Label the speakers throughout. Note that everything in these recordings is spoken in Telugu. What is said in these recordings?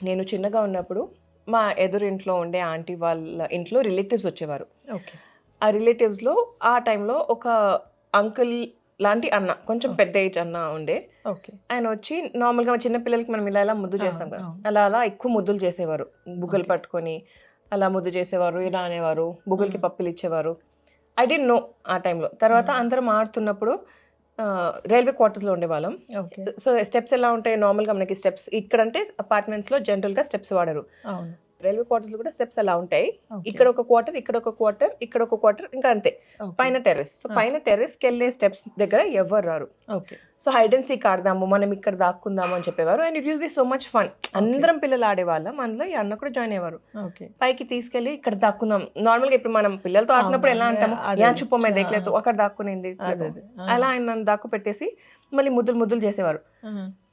Speaker 1: నేను చిన్నగా ఉన్నప్పుడు మా ఎదురింట్లో ఉండే ఆంటీ వాళ్ళ ఇంట్లో రిలేటివ్స్ వచ్చేవారు.
Speaker 2: ఓకే.
Speaker 1: ఆ రిలేటివ్స్‌లో ఆ టైంలో ఒక అంకుల్ లాంటి అన్న, కొంచెం పెద్ద ఏజ్ అన్న ఉండే.
Speaker 2: ఓకే.
Speaker 1: ఆయన వచ్చి నార్మల్‌గా చిన్న పిల్లలకి మనం ఇలా ముద్దు చేస్తాం
Speaker 2: అవును.
Speaker 1: కదా!
Speaker 2: అవును.
Speaker 1: అలా ఎక్కువ ముద్దులు చేసేవారు. బుగ్గలు
Speaker 2: ఓకే.
Speaker 1: పట్టుకొని అలా ముద్దు చేసేవారు. ఇలా అనేవారు. బుగ్గలకి పప్పిలిచ్చేవారు. ఐ డిడ్ంట్ నో ఆ టైంలో. తర్వాత అందరం ఆడుతున్నప్పుడు రైల్వే క్వార్టర్స్‌లో ఉండేవాళ్ళం.
Speaker 2: ఓకే.
Speaker 1: సో, స్టెప్స్ ఎలా ఉంటాయి నార్మల్‌గా మనకి స్టెప్స్ ఇక్కడంటే అపార్ట్మెంట్స్‌లో జనరల్‌గా స్టెప్స్ వాడరు.
Speaker 2: అవును.
Speaker 1: రైల్వే క్వార్టర్స్‌లో కూడా స్టెప్స్ అలా ఉంటాయి.
Speaker 2: ఓకే.
Speaker 1: ఇక్కడ ఒక క్వార్టర్, ఇక్కడ ఒక క్వార్టర్, ఇక్కడ ఒక క్వార్టర్ ఇంకా అంతే.
Speaker 2: ఓకే.
Speaker 1: పైన టెర్రస్. సో, పైన టెర్రస్‌కెళ్ళే స్టెప్స్ దగ్గర ఎవ్వరు రారు.
Speaker 2: Okay.
Speaker 1: So, hide and seek ఆడదాము, మనం ఇక్కడ దాక్కుందాము అని చెప్పేవారు. And it will be so much fun. అందరం పిల్లలు ఆడేవాళ్ళం. అందులో ఈ అన్న కూడా జాయిన్ అయ్యేవారు.
Speaker 2: ఓకే.
Speaker 1: పైకి తీసుకెళ్ళి ఇక్కడ దాక్కుందాం. నార్మల్‌గా ఇప్పుడు మనం పిల్లలతో ఆడుతున్నప్పుడు ఎలా అంటాము,
Speaker 2: అదే.
Speaker 1: "యాహ్! చుప్పో మే దేఖ్ లేతో" అక్కడ దాక్కునింది.
Speaker 2: అదే.
Speaker 1: అలా ఆయన నన్ను దాక్కుపెట్టేసి మళ్ళీ ముద్దులు చేసేవారు.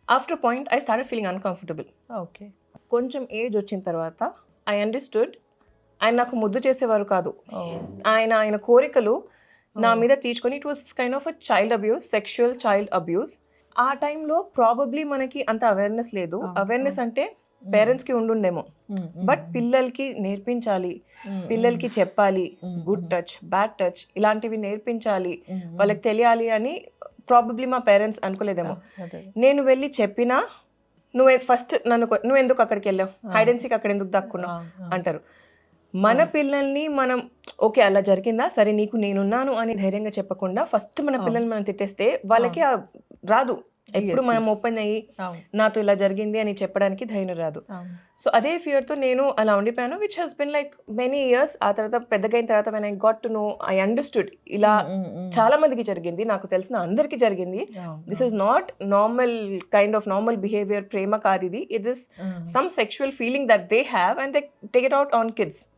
Speaker 1: After point I started feeling uncomfortable.
Speaker 2: Okay.
Speaker 1: కొంచెం ఏజ్ వచ్చిన తర్వాత ఐ అండర్‌స్టూడ్ ఆయన నాకు ముద్దు చేసేవారు కాదు. ఆయన కోరికలు నా మీద తీర్చుకొని it was kind of a child abuse, sexual child abuse. ఆ టైంలో ప్రాబబ్లీ మనకి అంత అవేర్‌నెస్ లేదు. అవేర్‌నెస్ అంటే పేరెంట్స్‌కి ఉండుండేమో. బట్ పిల్లలకి నేర్పించాలి. పిల్లలకి చెప్పాలి. గుడ్ టచ్, బ్యాడ్ టచ్ ఇలాంటివి నేర్పించాలి. వాళ్ళకి తెలియాలి అని ప్రాబబ్లీ మా పేరెంట్స్ అనుకోలేదేమో. నేను వెళ్ళి చెప్పినా ఫస్ట్ నువ్వెందుకు అక్కడికెళ్ళావు? హైడ్ అండ్ సీక్ అక్కడ ఎందుకు దాక్కున్నావు? అంటారు. మన పిల్లల్ని మనం ఓకే అలా జరిగిందా? సరే నీకు నేనున్నాను అని ధైర్యంగా చెప్పకుండా ఫస్ట్ మన పిల్లల్ని మనం తిట్టేస్తే వాళ్ళకి రాదు. ఎప్పుడు మనం ఓపెన్ అయ్యి నాతో ఇలా జరిగింది అని చెప్పడానికి ధైర్యం రాదు. సో అదే ఫియర్‌తో నేను అలా ఉండిపోయాను. Which has been like many years. ఆ తర్వాత పెద్దగయిన తర్వాత when I got to know I understood ఇలా చాలా మందికి జరిగింది. నాకు తెలిసిన అందరికీ జరిగింది. This is not normal kind of normal behaviour. ప్రేమ కాదిది. It is some sexual feeling that they have and they take it out on kids.